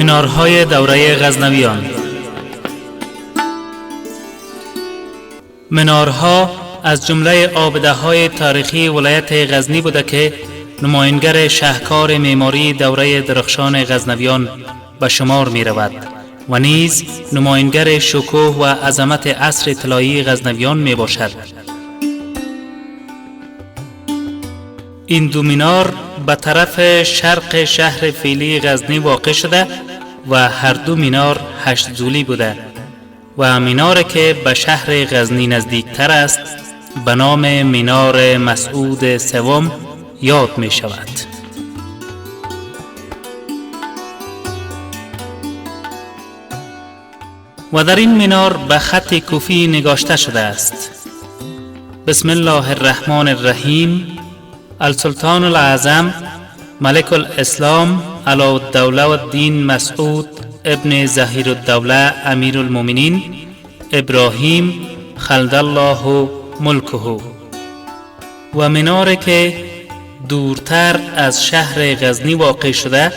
منارهای دوره غزنویان. منارها از جمله آبده‌های تاریخی ولایت غزنی بوده که نماینگر شاهکار معماری دوره درخشان غزنویان به شمار می رود و نیز نماینگر شکوه و عظمت عصر طلایی غزنویان می باشد. این دو مینار به طرف شرق شهر فعلی غزنی واقع شده و هر دو مینار 8 ضلوعی بوده و میناری که به شهر غزنی نزدیکتر است به نام مینار مسعود سوم یاد می شود. و در این مینار به خط کوفی نگاشته شده است: بسم الله الرحمن الرحیم، السلطان العظم ملک الاسلام علاءالدوله الدین مسعود ابن ظهیرالدوله امیر المؤمنین ابراهیم خلد الله ملکه. و میناری که دورتر از شهر غزنی واقع شده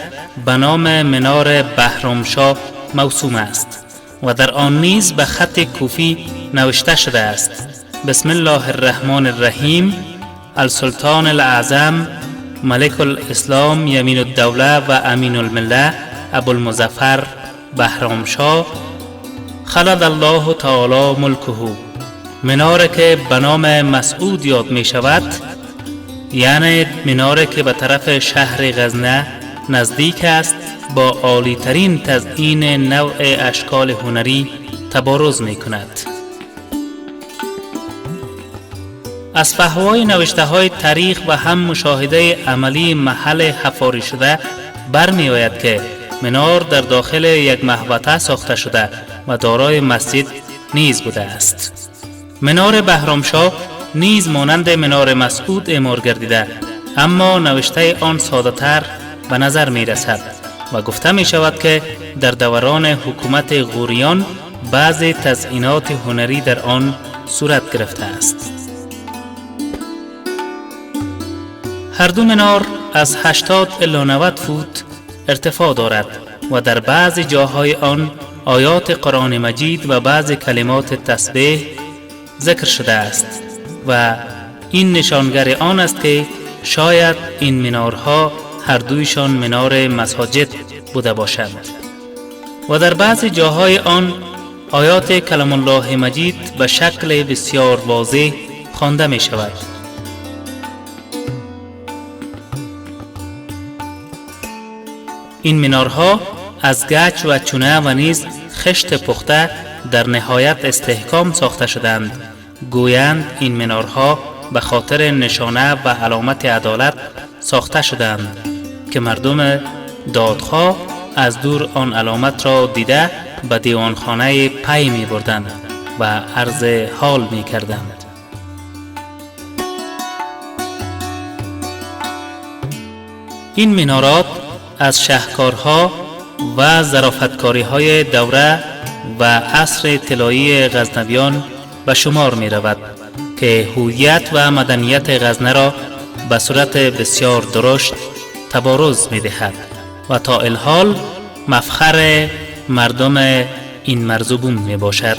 به نام مینار بهرامشاه موسوم است و در آن نیز به خط کوفی نوشته شده است: بسم الله الرحمن الرحیم، السلطان الاعظم ملک الاسلام یمین الدوله و امین المله ابوالمظفر بهرامشاه خلد الله تعالی ملکه. میناری که به نام مسعود یاد می شود یعنی میناری که به طرف شهر غزنه نزدیک است با عالی ترین تزئین نوع اشکال هنری تبارز می کند. از فحوای نوشته های تاریخ و هم مشاهده عملی محل حفاری شده برمی آید که مینار در داخل یک محوطه ساخته شده و دارای مسجد نیز بوده است. مینار بهرامشاه نیز مانند مینار مسعود اعمار گردیده، اما نوشته آن ساده تر به نظر می رسد و گفته می شود که در دوران حکومت غوریان بعضی تزئینات هنری در آن صورت گرفته است. هر دو مینار از 80 الی 90 فوت ارتفاع دارد و در بعضی جاهای آن آیات قرآن مجید و بعضی کلمات تسبیح ذکر شده است و این نشانگر آن است که شاید این مینارها هر دویشان مینار مساجد بوده باشند و در بعضی جاهای آن آیات کلام الله مجید به شکل بسیار واضح خوانده می شود. این مینارها از گچ و چونه و نیز خشت پخته در نهایت استحکام ساخته شدند. گویند این مینارها به خاطر نشانه و علامت عدالت ساخته شدند که مردم دادخواه از دور آن علامت را دیده به دیوانخانه پی می بردند و عرض حال می کردند. این مینارات از شاهکارها و ظرافتکاری‌های دوره و عصر طلایی غزنویان به شمار می رود که هویت و مدنیت غزنه را به صورت بسیار درشت تبارز می دهد و تا الحال مفخر مردم این مرزبون می باشد.